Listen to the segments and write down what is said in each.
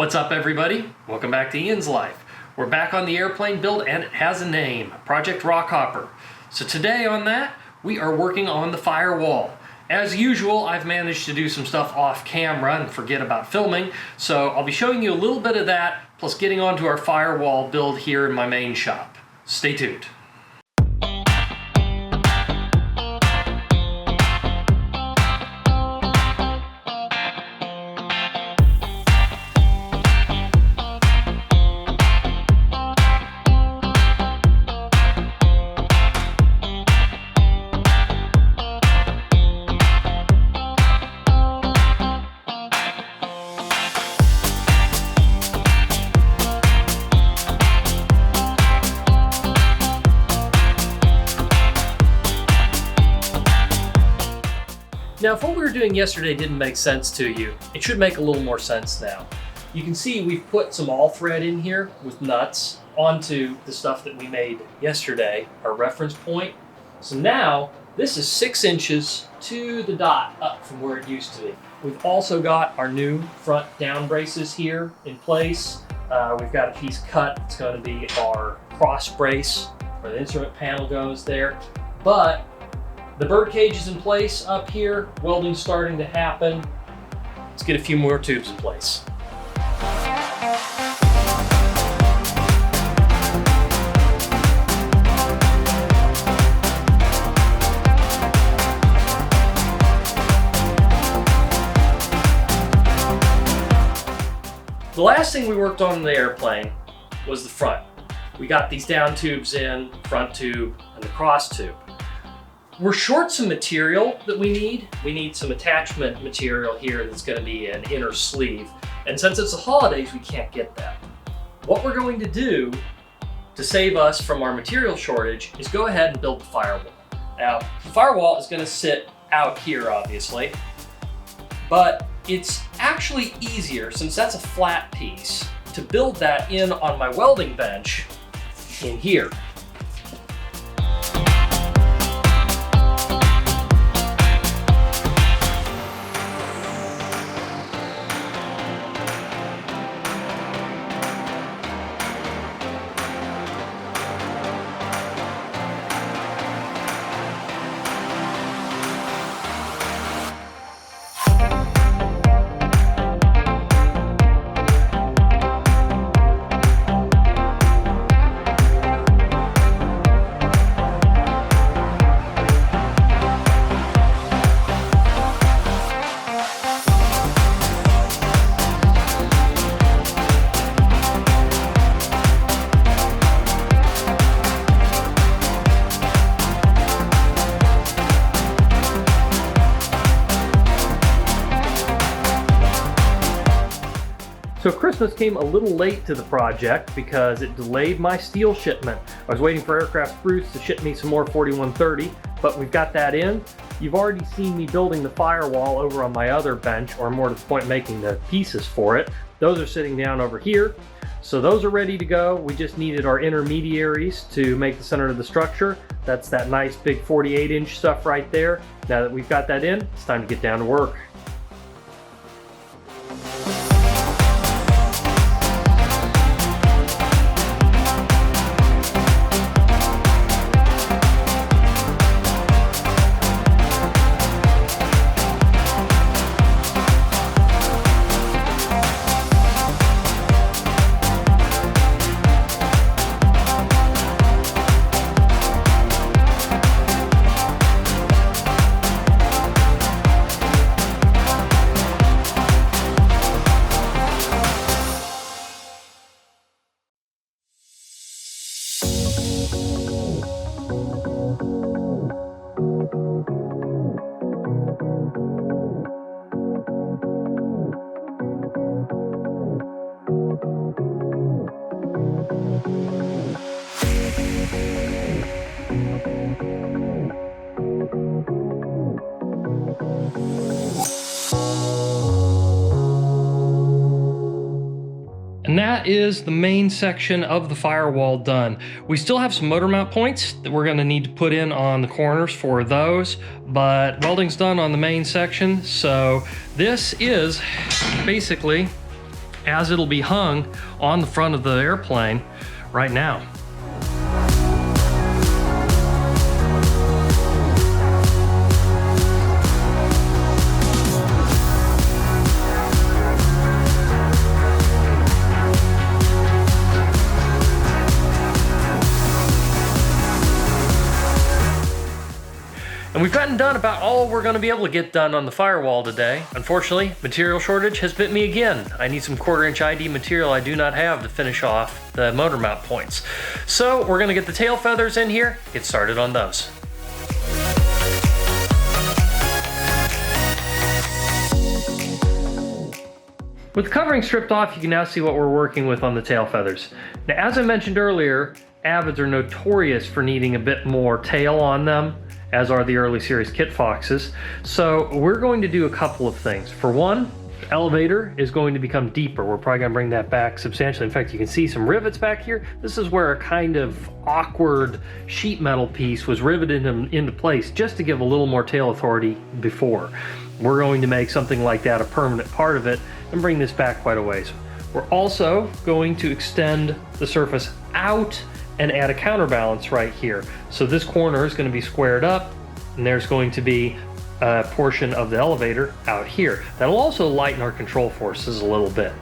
What's up, everybody? Welcome back to Ian's Life. We're back on the airplane build and it has a name, Project Rockhopper. So today on that, we are working on the firewall. As usual, I've managed to do some stuff off camera and forget about filming, so I'll be showing you a little bit of that, plus getting onto our firewall build here in my main shop. Stay tuned. Now, if what we were doing yesterday didn't make sense to you, it should make a little more sense now. You can see we've put some all thread in here with nuts onto the stuff that we made yesterday, our reference point. So now this is 6 inches to the dot up from where it used to be. We've also got our new front down braces here in place. We've got a piece cut. It's going to be our cross brace where the instrument panel goes there. But the bird cage is in place up here. Welding's starting to happen. Let's get a few more tubes in place. The last thing we worked on in the airplane was the front. We got these down tubes in, front tube, and the cross tube. We're short some material that we need. We need some attachment material here that's going to be an inner sleeve. And since it's the holidays, we can't get that. What we're going to do to save us from our material shortage is go ahead and build the firewall. Now, the firewall is going to sit out here, obviously, but it's actually easier, since that's a flat piece, to build that in on my welding bench in here. So Christmas came a little late to the project because it delayed my steel shipment. I was waiting for Aircraft Spruce to ship me some more 4130, but we've got that in. You've already seen me building the firewall over on my other bench, or more to the point, making the pieces for it. Those are sitting down over here. So those are ready to go. We just needed our intermediaries to make the center of the structure. That's that nice big 48-inch stuff right there. Now that we've got that in, it's time to get down to work. And that is the main section of the firewall done. We still have some motor mount points that we're gonna need to put in on the corners for those, but welding's done on the main section. So this is basically as it'll be hung on the front of the airplane right now. And we've gotten done about all we're going to be able to get done on the Firewall today. Unfortunately, material shortage has bit me again. I need some 1/4" ID material I do not have to finish off the motor mount points. So we're going to get the tail feathers in here, get started on those. With the covering stripped off, you can now see what we're working with on the tail feathers. Now, as I mentioned earlier, Avids are notorious for needing a bit more tail on them, as are the early series Kit Foxes. So we're going to do a couple of things. For one, the elevator is going to become deeper. We're probably gonna bring that back substantially. In fact, you can see some rivets back here. This is where a kind of awkward sheet metal piece was riveted into place just to give a little more tail authority before. We're going to make something like that a permanent part of it and bring this back quite a ways. We're also going to extend the surface out and add a counterbalance right here. So this corner is going to be squared up, and there's going to be a portion of the elevator out here. That'll also lighten our control forces a little bit.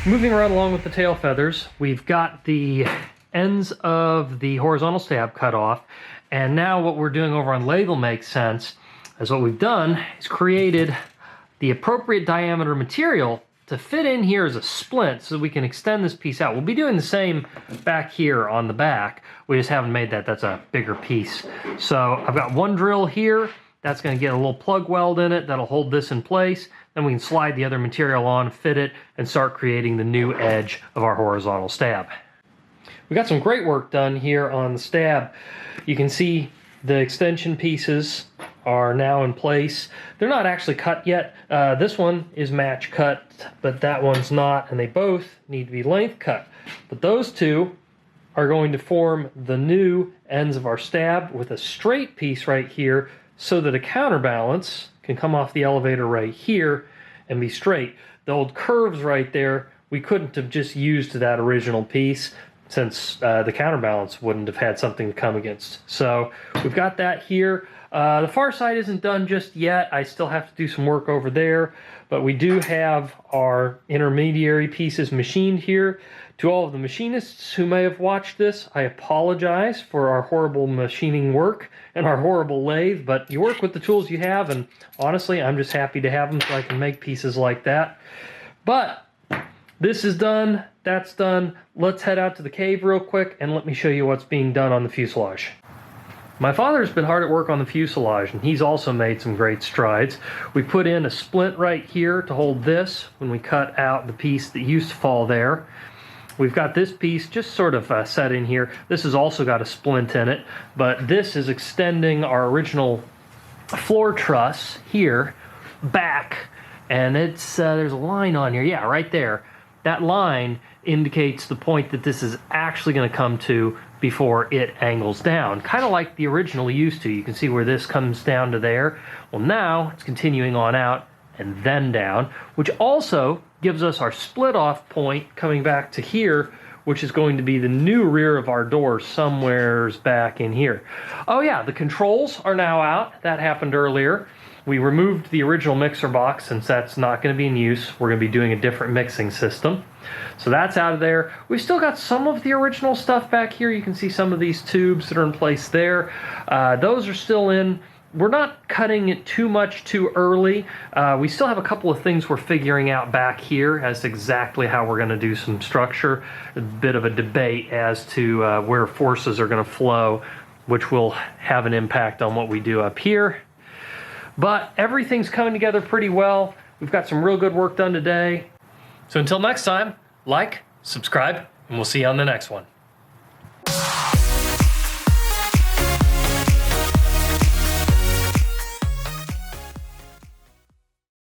Moving right along with the tail feathers, we've got the ends of the horizontal stab cut off, and now what we're doing over on Lathe will make sense, is what we've done is created the appropriate diameter material to fit in here as a splint so we can extend this piece out. We'll be doing the same back here on the back. We just haven't made that's a bigger piece. So I've got one drill here. That's going to get a little plug weld in it that'll hold this in place. Then we can slide the other material on, fit it, and start creating the new edge of our horizontal stab. We got some great work done here on the stab. You can see the extension pieces are now in place. They're not actually cut yet. This one is match cut, but that one's not, and they both need to be length cut. But those two are going to form the new ends of our stab with a straight piece right here so that a counterbalance can come off the elevator right here and be straight. The old curves right there, we couldn't have just used that original piece since the counterbalance wouldn't have had something to come against. So we've got that here. The far side isn't done just yet. I still have to do some work over there, but we do have our intermediary pieces machined here. To all of the machinists who may have watched this, I apologize for our horrible machining work and our horrible lathe, but you work with the tools you have, and honestly, I'm just happy to have them so I can make pieces like that. But this is done, that's done. Let's head out to the cave real quick and let me show you what's being done on the fuselage. My father's been hard at work on the fuselage, and he's also made some great strides. We put in a splint right here to hold this when we cut out the piece that used to fall there. We've got this piece just sort of set in here. This has also got a splint in it, but this is extending our original floor truss here back, and it's there's a line on here. Yeah, right there. That line indicates the point that this is actually going to come to before it angles down, kind of like the original used to. You can see where this comes down to there. Well, now it's continuing on out and then down, which also gives us our split off point coming back to here, which is going to be the new rear of our door somewheres back in here. Oh yeah, the controls are now out. That happened earlier. We removed the original mixer box since that's not going to be in use. We're going to be doing a different mixing system. So that's out of there. We've still got some of the original stuff back here. You can see some of these tubes that are in place there. Those are still in. we're not cutting it too much too early. We still have a couple of things we're figuring out back here as to exactly how we're going to do some structure. A bit of a debate as to where forces are going to flow, which will have an impact on what we do up here. But everything's coming together pretty well. We've got some real good work done today. So until next time, like, subscribe, and we'll see you on the next one.